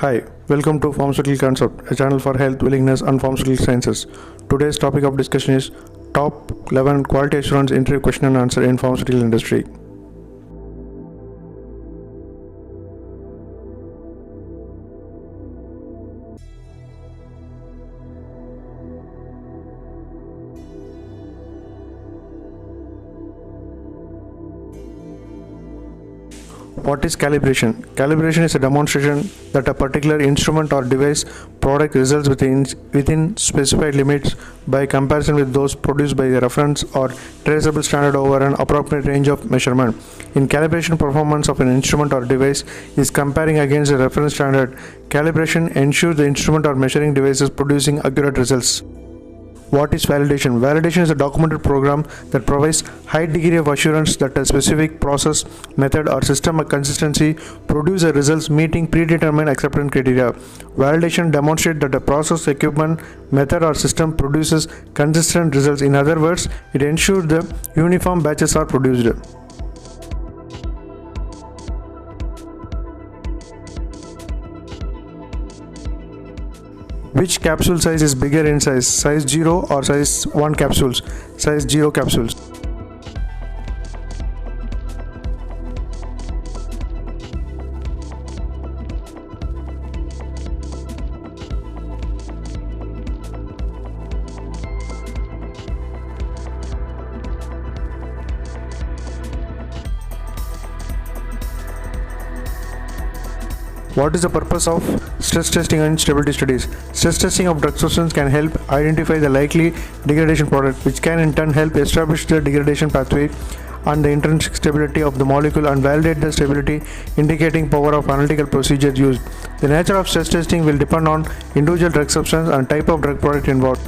Hi, welcome to Pharmaceutical Concept, a channel for health, wellness, and pharmaceutical sciences. Today's topic of discussion is top 11 quality assurance interview question and answer in pharmaceutical industry. What is calibration? Calibration is a demonstration that a particular instrument or device product results within specified limits by comparison with those produced by a reference or traceable standard over an appropriate range of measurement. In calibration, performance of an instrument or device is comparing against a reference standard. Calibration ensures the instrument or measuring device is producing accurate results. What is validation? Validation is a documented program that provides high degree of assurance that a specific process, method, or system of consistency produce the results meeting predetermined acceptance criteria. Validation demonstrates that a process, equipment, method, or system produces consistent results. In other words, it ensures the uniform batches are produced. Which capsule size is bigger in size 0 or size 1 capsules? Size 0 capsules. What is the purpose of stress testing and stability studies? Stress testing of drug substance can help identify the likely degradation product, which can in turn help establish the degradation pathway and the intrinsic stability of the molecule and validate the stability, indicating power of analytical procedure used. The nature of stress testing will depend on individual drug substance and type of drug product involved.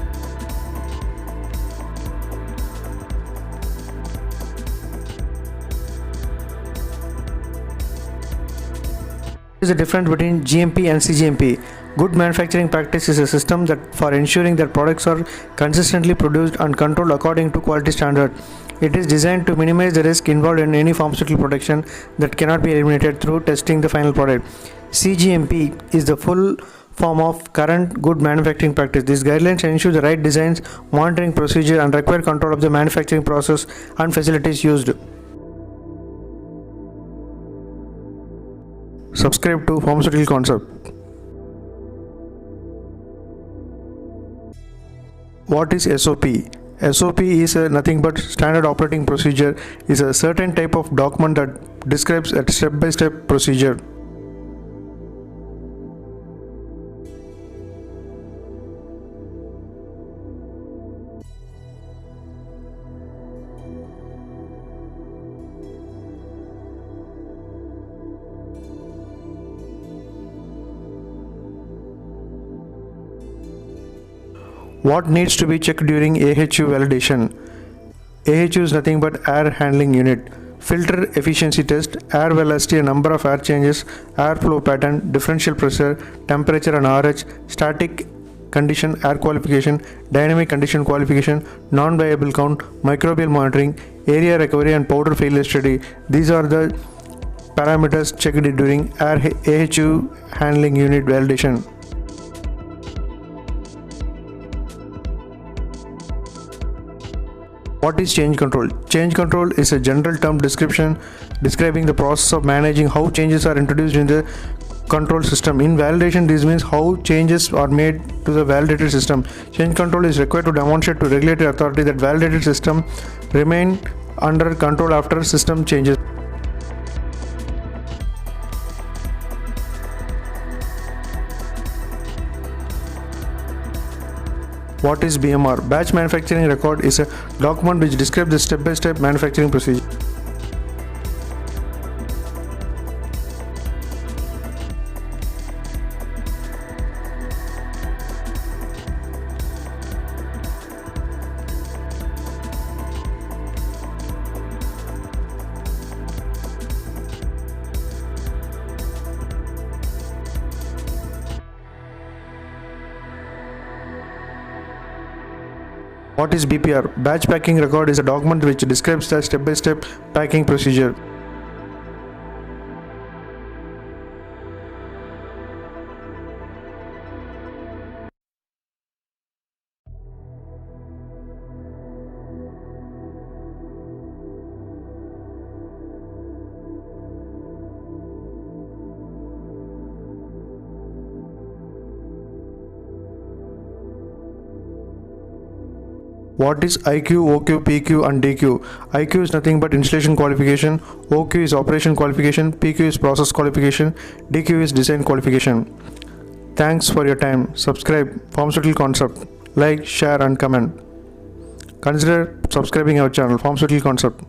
What is the difference between GMP and CGMP? Good manufacturing practice is a system that for ensuring that products are consistently produced and controlled according to quality standard. It is designed to minimize the risk involved in any pharmaceutical production that cannot be eliminated through testing the final product. CGMP is the full form of current good manufacturing practice. These guidelines ensure the right designs, monitoring procedure, and require control of the manufacturing process and facilities used. Subscribe to Pharmaceutical Concept. What is SOP? SOP is nothing but standard operating procedure. Is a certain type of document that describes a step-by-step procedure. What needs to be checked during AHU validation? AHU is nothing but air handling unit. Filter efficiency test, air velocity, a number of air changes, airflow pattern, differential pressure, temperature and RH, static condition air qualification, dynamic condition qualification, non-viable count, microbial monitoring, area recovery and powder failure study. These are the parameters checked during AHU handling unit validation. What is change control? Change control is a general term describing the process of managing how changes are introduced in the control system. In validation, this means how changes are made to the validated system. Change control is required to demonstrate to regulatory authority that validated system remain under control after system changes. What is BMR? Batch manufacturing record is a document which describes the step-by-step manufacturing procedure. What is BPR? Batch packing record is a document which describes the step-by-step packing procedure. What is IQ, OQ, PQ and DQ? IQ is nothing but installation qualification, OQ is operation qualification, PQ is process qualification, DQ is design qualification. Thanks for your time. Subscribe Pharmaceutical Concept. Like, share and comment. Consider subscribing our channel Pharmaceutical Concept.